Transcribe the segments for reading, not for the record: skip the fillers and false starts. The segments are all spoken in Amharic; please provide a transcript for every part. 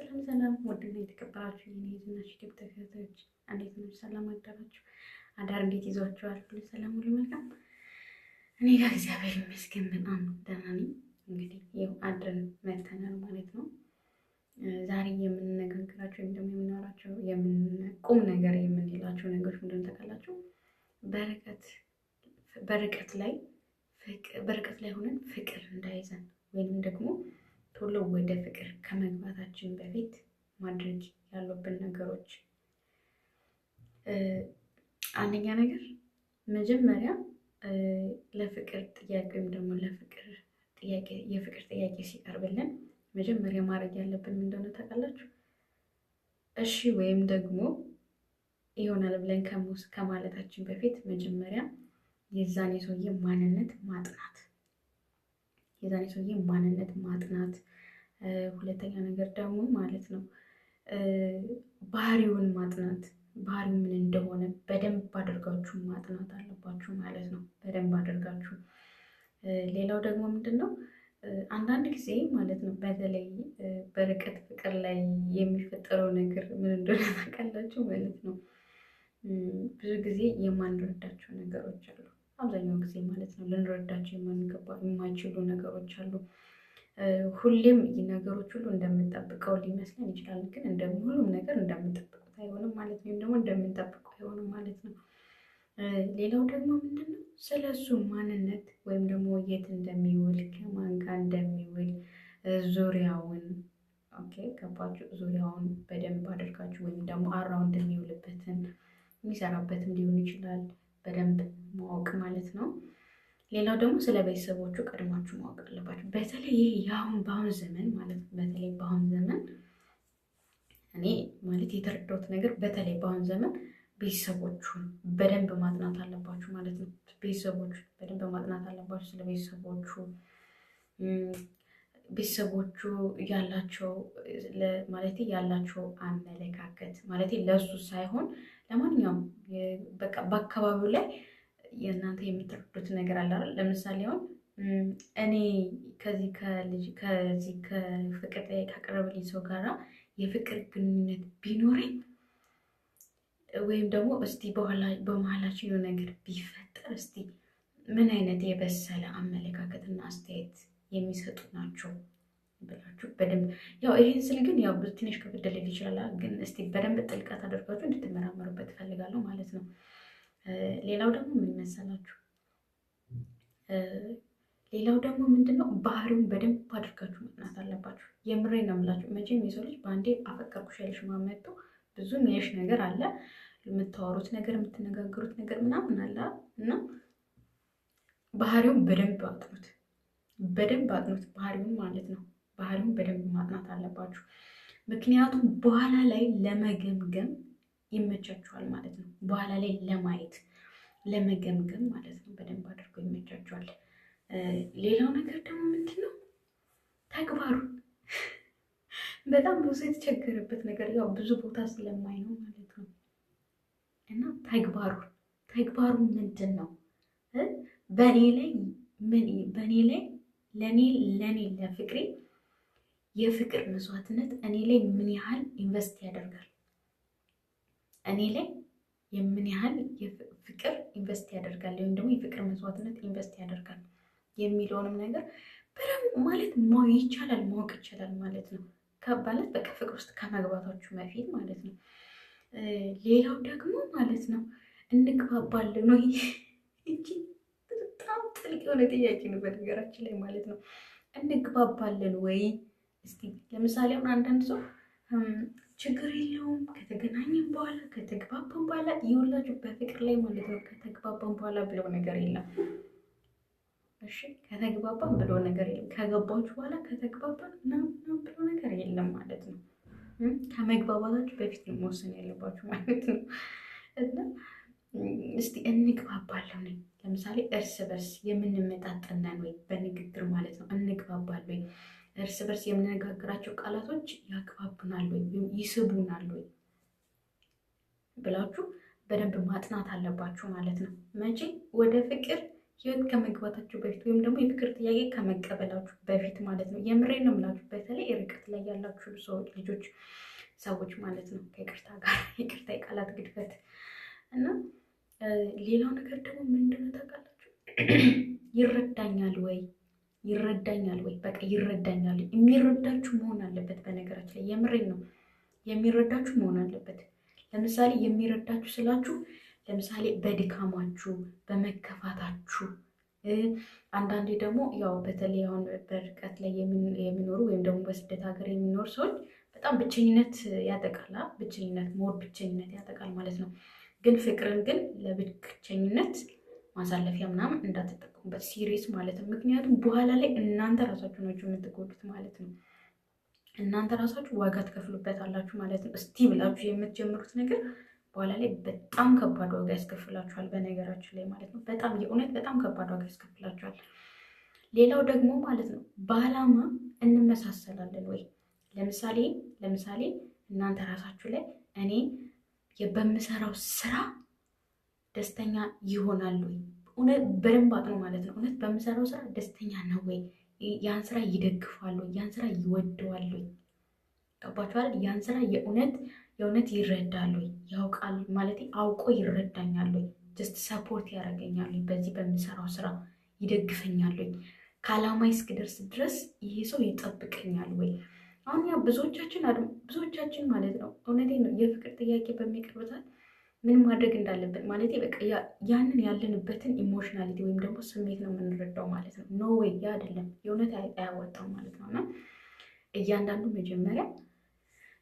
ሰላም ወደና የተከበራችሁ የኔዝናሽ ዩቲዩብ ተከታታዮች እንዴት ነው? ሰላም አዳራችሁ? አዳር እንዴት ይዟችኋል? ሁሉ ሰላም ሁሉ መልካም? እኔ ጋር እግዚአብሔር ይመስገን በጣም ደህና ነኝ። እንግዲህ ይኸው አድረን መተናል ማለት ነው። ዛሬ የምንነጋገራቸው ወይም ደግሞ የምናወራቸው ቁም ነገር የምንላቸው ነገሮች ምንድን ታውቃላችሁ? በርቀት ላይ ሆነን ፍቅር እንዳይዘን ወይም ደግሞ ቶሎ ወደ ፍቅር ከመግባታችን በፊት ማድረግ ያሉብን ነገሮች፣ አንደኛ ነገር መጀመሪያ ለፍቅር ጥያቄ ወይም ደግሞ የፍቅር ጥያቄ ሲቀርብልን መጀመሪያ ማድረግ ያለብን ምን እንደሆነ ታውቃላችሁ? እሺ ወይም ደግሞ ይሆናል ብለን ከማለታችን በፊት መጀመሪያ የዛን የሰውዬ ማንነት ማጥናት። ሁለተኛ ነገር ደግሞ ማለት ነው ባህሪውን ማጥናት። ባህሪው ምን እንደሆነ በደንብ አድርጋችሁ ማጥናት አለባችሁ ማለት ነው። በደንብ አድርጋችሁ። ሌላው ደግሞ ምንድን ነው አንዳንድ ጊዜ ማለት ነው በተለይ በርቀት ፍቅር ላይ የሚፈጠረው ነገር ምን እንደሆነ ታውቃላችሁ ማለት ነው። ብዙ ጊዜ የማንረዳቸው ነገሮች አሉ። አብዛኛው ጊዜ ማለት ነው ልንረዳቸው የማይችሉ ነገሮች አሉ። ሁሌም ነገሮች ሁሉ እንደምንጠብቀው ሊመስለን ይችላል፣ ግን ሁሉም ነገር እንደምንጠብቁት አይሆንም ማለት ነው። ደግሞ እንደምንጠብቀው አይሆንም ማለት ነው። ሌላው ደግሞ ምንድነው ስለሱ ማንነት ወይም ደግሞ የት እንደሚውል ከማን ጋር እንደሚውል ዙሪያውን ገባችሁ? ዙሪያውን በደንብ አድርጋችሁ ወይም ደግሞ አራውንድ የሚውልበትን የሚሰራበትም ሊሆን ይችላል በደንብ ማወቅ ማለት ነው። ሌላው ደግሞ ስለ ቤተሰቦቹ ቀድማችሁ ማወቅ አለባችሁ። በተለይ ይህ በአሁን ዘመን ማለት ነው። በተለይ በአሁን ዘመን እኔ ማለት የተረዳሁት ነገር በተለይ በአሁን ዘመን ቤተሰቦቹን በደንብ ማጥናት አለባችሁ ማለት ነው። ቤተሰቦቹ በደንብ ማጥናት አለባችሁ። ስለ ቤተሰቦቹ ያላቸው አመለካከት ማለት ለእሱ ሳይሆን ለማንኛውም በቃ በአካባቢው ላይ የእናንተ የምትረዱት ነገር አለ አይደል? ለምሳሌ አሁን እኔ ከዚህ ከፍቅር ካቀረበልኝ ሰው ጋራ የፍቅር ግንኙነት ቢኖረኝ ወይም ደግሞ እስቲ በመሀላችን የሆነ ነገር ቢፈጠር እስቲ ምን አይነት የበሰለ አመለካከትና አስተያየት የሚሰጡ ናቸው ብላችሁ በደንብ ይህን ስል ግን ትንሽ ከበድ ሊል ይችላል፣ ግን እስቲ በደንብ ጥልቀት አድርጋችሁ እንድትመራመሩበት እፈልጋለሁ ማለት ነው። ሌላው ደግሞ ምን መሰላችሁ? ሌላው ደግሞ ምንድነው ባህሪውን በደንብ አድርጋችሁ ማጥናት አለባችሁ። የምሬን ነው የምላችሁ። መቼም የሰው ልጅ በአንዴ አፈቀርኩሽ ያለሽ ማመጡ ብዙ የሚያሽ ነገር አለ፣ የምታወሩት ነገር የምትነጋገሩት ነገር ምናምን አለ እና ባህሪውን በደንብ አጥኑት ባህሪውን ማለት ነው። ባህሪውን በደንብ ማጥናት አለባችሁ። ምክንያቱም በኋላ ላይ ለመገምገም ይመቻችኋል ማለት ነው። በኋላ ላይ ለማየት ለመገምገም ማለት ነው በደንብ አድርጎ ይመቻችኋል። ሌላው ነገር ደግሞ ምንድነው ተግባሩ በጣም ብዙ የተቸገረበት ነገር ብዙ ቦታ ስለማይ ነው ማለት ነው። እና ተግባሩ ምንድን ነው? ለእኔ ለፍቅሬ የፍቅር መስዋዕትነት እኔ ላይ ምን ያህል ኢንቨስት ያደርጋል፣ እኔ ላይ የምን ያህል ፍቅር ኢንቨስት ያደርጋል ወይም ደግሞ የፍቅር መስዋዕትነት ኢንቨስት ያደርጋል የሚለውንም ነገር በደንብ ማለት ማወቅ ይቻላል ማለት ነው። ከባለት በቃ ፍቅር ውስጥ ከመግባታችሁ በፊት ማለት ነው። ሌላው ደግሞ ማለት ነው እንግባባለን ወይ? እንጂ በጣም ጥልቅ የሆነ ጥያቄ ነው በነገራችን ላይ ማለት ነው። እንግባባለን ወይ? እስቲ ለምሳሌ አሁን አንዳንድ ሰው ችግር የለውም ከተገናኘን በኋላ ከተግባባን በኋላ ይኸውላችሁ በፍቅር ላይ ማለት ነው ከተግባባን በኋላ ብለው ነገር የለም። እሺ ከተግባባን ብለው ነገር የለም። ከገባችሁ በኋላ ከተግባባን ምናምን ብለው ነገር የለም ማለት ነው። ከመግባባታችሁ በፊት ነው መወሰን ያለባችሁ ማለት ነው። እና እስቲ እንግባባለን ወይ? ለምሳሌ እርስ በርስ የምንመጣጠነን ወይ? በንግግር ማለት ነው እንግባባለን ወይ? እርስ በርስ የምንነጋገራቸው ቃላቶች ያግባቡናል ወይ ይስቡናል ወይ ብላችሁ በደንብ ማጥናት አለባችሁ ማለት ነው። መቼ? ወደ ፍቅር ህይወት ከመግባታችሁ በፊት ወይም ደግሞ የፍቅር ጥያቄ ከመቀበላችሁ በፊት ማለት ነው። የምሬን ነው የምላችሁ። በተለይ ርቀት ላይ ያላችሁ ያላችሁ ሰዎች ልጆች ሰዎች ማለት ነው ከይቅርታ ጋር ይቅርታ የቃላት ግድፈት እና ሌላው ነገር ደግሞ ምንድነው ታውቃላችሁ? ይረዳኛል ወይ ይረዳኛል ወይ በቃ ይረዳኛል። የሚረዳችሁ መሆን አለበት። በነገራችን ላይ የምሬን ነው፣ የሚረዳችሁ መሆን አለበት። ለምሳሌ የሚረዳችሁ ስላችሁ ለምሳሌ በድካማችሁ በመከፋታችሁ አንዳንዴ ደግሞ ያው በተለይ አሁን በርቀት ላይ የሚኖሩ ወይም ደግሞ በስደት ሀገር የሚኖሩ ሰዎች በጣም ብቸኝነት ያጠቃል። ብቸኝነት ያጠቃል ማለት ነው። ግን ፍቅርን ግን ለብቸኝነት ማሳለፊያ ምናምን እንዳትጠቀሙበት ሲሪየስ ማለት ነው። ምክንያቱም በኋላ ላይ እናንተ ራሳችሁ ናችሁ የምትጎዱት ማለት ነው። እናንተ ራሳችሁ ዋጋ ትከፍሉበታላችሁ ማለት ነው። እስቲ ብላችሁ የምትጀምሩት ነገር በኋላ ላይ በጣም ከባድ ዋጋ ያስከፍላችኋል። በነገራችን ላይ ማለት ነው በጣም የእውነት በጣም ከባድ ዋጋ ያስከፍላችኋል። ሌላው ደግሞ ማለት ነው በዓላማ እንመሳሰላለን ወይ? ለምሳሌ እናንተ ራሳችሁ ላይ እኔ በምሰራው ስራ ደስተኛ ይሆናል ወይ? እውነት በደንብ አጥኖ ማለት ነው። እውነት በምሰራው ስራ ደስተኛ ነው ወይ? ያን ስራ ይደግፋል ወይ? ያን ስራ ይወደዋል ወይ? ገባችኋል? ያን ስራ የእውነት ይረዳል ወይ? ያውቃል ማለት አውቆ ይረዳኛል ወይ? ጀስት ሰፖርት ያደርገኛል ወይ? በዚህ በምሰራው ስራ ይደግፈኛል ወይ? ከዓላማዬ እስክደርስ ድረስ ይሄ ሰው ይጠብቀኛል ወይ? አሁን ያ ብዙዎቻችን ማለት ነው እውነቴን ነው የፍቅር ጥያቄ በሚቀርብታል ምን ማድረግ እንዳለብን ማለት በቃ ያንን ያለንበትን ኢሞሽናሊቲ ወይም ደግሞ ስሜት ነው የምንረዳው ማለት ነው። ኖ ወይ ያ አይደለም የእውነት አያወጣም ማለት ነው። እና እያንዳንዱ መጀመሪያ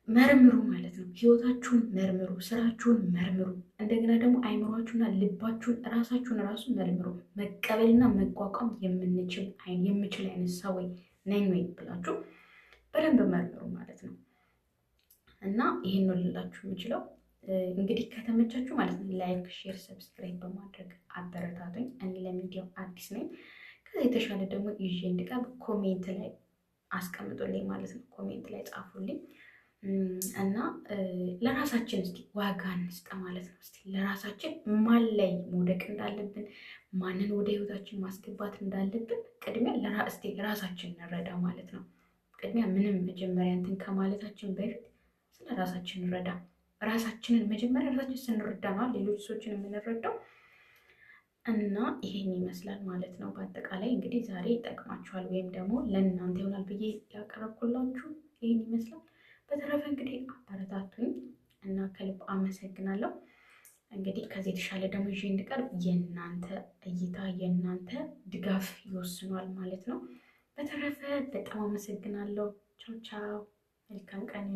መርምሩ ማለት ነው። ህይወታችሁን መርምሩ፣ ስራችሁን መርምሩ። እንደገና ደግሞ አይምሯችሁና ልባችሁን ራሳችሁን ራሱ መርምሩ። መቀበልና መቋቋም የምችል አይነት ሰው ነኝ ወይ ብላችሁ በደንብ መርምሩ ማለት ነው። እና ይሄን ነው ልላችሁ የምችለው። እንግዲህ ከተመቻችሁ ማለት ነው ላይክ፣ ሼር፣ ሰብስክራይብ በማድረግ አበረታቱኝ። እኔ ለሚዲያው አዲስ ነኝ። ከዛ የተሻለ ደግሞ ይዤ እንድቀርብ ኮሜንት ላይ አስቀምጡልኝ ማለት ነው። ኮሜንት ላይ ጻፉልኝ እና ለራሳችን እስቲ ዋጋ እንስጥ ማለት ነው። እስቲ ለራሳችን ማን ላይ መውደቅ እንዳለብን፣ ማንን ወደ ህይወታችን ማስገባት እንዳለብን ቅድሚያ ራሳችን እንረዳ ማለት ነው። ቅድሚያ ምንም መጀመሪያ እንትን ከማለታችን በፊት ስለ ራሳችን እንረዳ። ራሳችንን መጀመሪያ ራሳችን ስንረዳ ነው ሌሎች ሰዎችን የምንረዳው። እና ይሄን ይመስላል ማለት ነው። በአጠቃላይ እንግዲህ ዛሬ ይጠቅማችኋል ወይም ደግሞ ለእናንተ ይሆናል ብዬ ያቀረብኩላችሁ ይሄን ይመስላል። በተረፈ እንግዲህ አበረታቱኝ እና ከልብ አመሰግናለሁ። እንግዲህ ከዚህ የተሻለ ደግሞ ይዤ እንድቀርብ የእናንተ እይታ የእናንተ ድጋፍ ይወስኗል ማለት ነው። በተረፈ በጣም አመሰግናለሁ። ቻው ቻው። መልካም ቀን